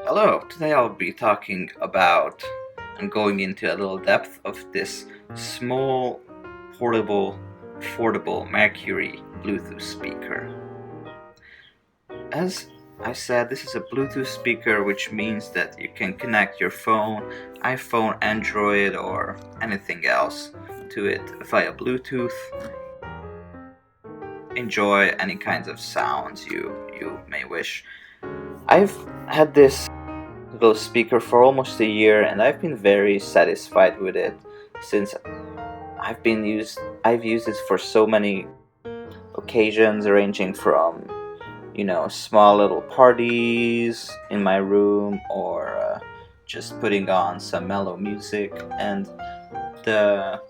Hello, today I'll be talking about and going into a little depth of this small, portable, affordable Mercury Bluetooth speaker. As I said, this is a Bluetooth speaker, which means that you can connect your phone, iPhone, Android, or anything else to it via Bluetooth. Enjoy any kinds of sounds you may wish. I've had this little speaker for almost a year and I've been very satisfied with it since I've used it for so many occasions, ranging from small little parties in my room, or just putting on some mellow music. And the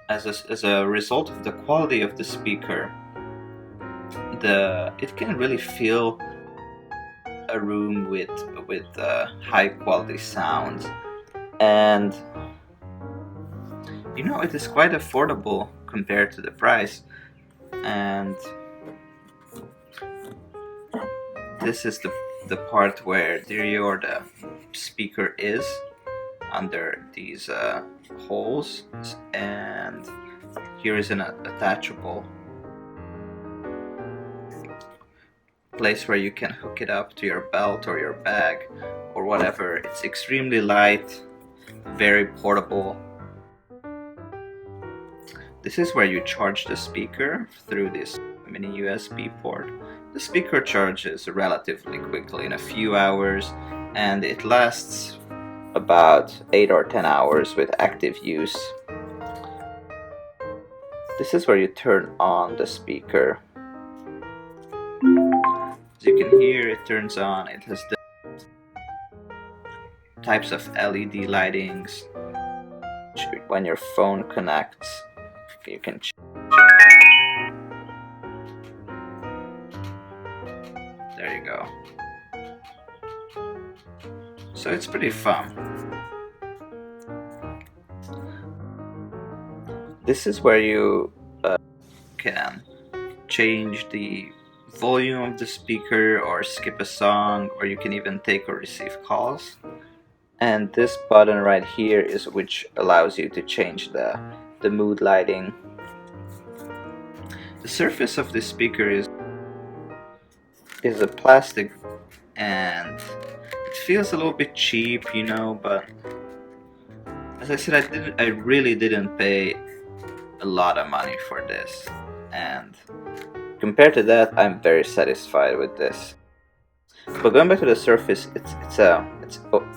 as a result of the quality of the speaker, it can really fill a room with high quality sounds. And it is quite affordable compared to the price. And this is the part where the speaker is under these holes, and here is an attachable place where you can hook it up to your belt or your bag or whatever. It's extremely light, very portable. This is where you charge the speaker through this mini USB port. The speaker charges relatively quickly, in a few hours, and it lasts about 8 or 10 hours with active use. This is where you turn on the speaker. As you can hear, it turns on. It has the types of LED lightings. When your phone connects, you can there you go. So it's pretty fun. This is where you can change the volume of the speaker, or skip a song, or you can even take or receive calls. And this button right here is which allows you to change the mood lighting. The surface of the speaker is a plastic, and it feels a little bit cheap, but as I said, I really didn't pay a lot of money for this, and compared to that, I'm very satisfied with this. But going back to the surface,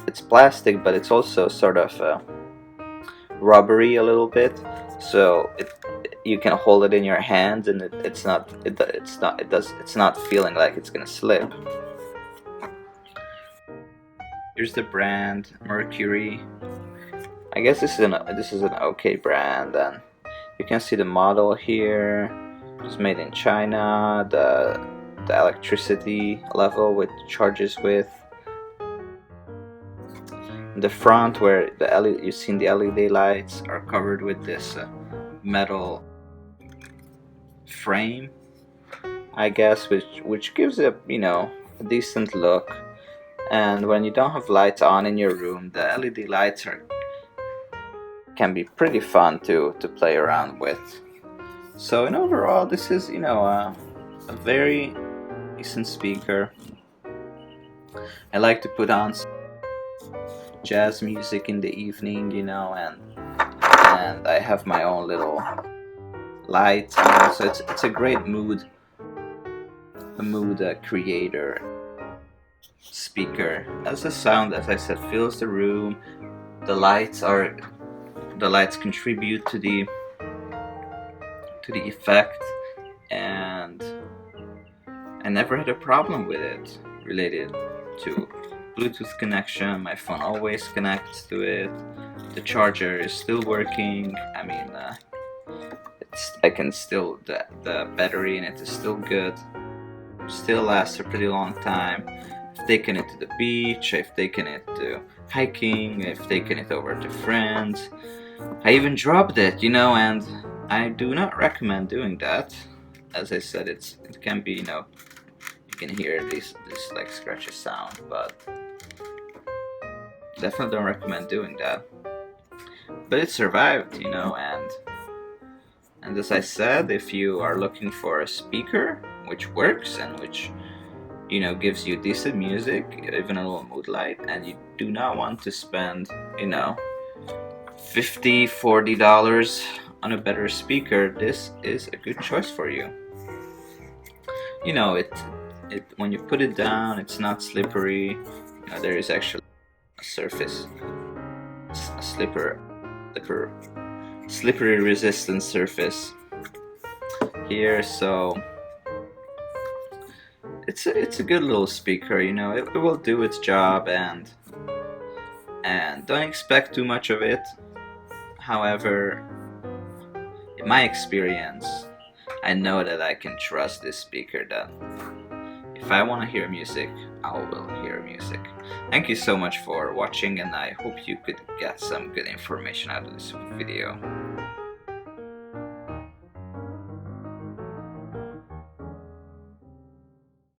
it's plastic, but it's also sort of rubbery a little bit, so you can hold it in your hand, and it's not feeling like it's gonna slip. Here's the brand, Merkury. I guess this is an okay brand, and you can see the model here. It's made in China. The electricity level which charges with. The front, where you've seen the LED lights, are covered with this metal frame, I guess, which gives it a decent look. And when you don't have lights on in your room, the LED lights can be pretty fun to play around with. So in overall, this is a very decent speaker. I like to put on jazz music in the evening, and I have my own little lights, so it's a great mood creator speaker. As the sound, as I said, fills the room. The lights contribute to the effect, and I never had a problem with it related to Bluetooth connection. My phone always connects to it. The charger is still working. I mean, the battery in it is still good. Still lasts a pretty long time. I've taken it to the beach. I've taken it to hiking. I've taken it over to friends. I even dropped it, and I do not recommend doing that. As I said, it can be, you can hear this like scratchy sound, but definitely don't recommend doing that. But it survived, you know, and as I said, if you are looking for a speaker which works and which, you know, gives you decent music, even a little mood light, and you do not want to spend, you know, $50–40 on a better speaker, this is a good choice for you. You know, it when you put it down, it's not slippery. You know, there is actually a surface, a slippery resistant surface here, so it's a good little speaker. You know, it will do its job, and don't expect too much of it. However, in my experience, I know that I can trust this speaker, that if I want to hear music, I will hear music. Thank you so much for watching, and I hope you could get some good information out of this video.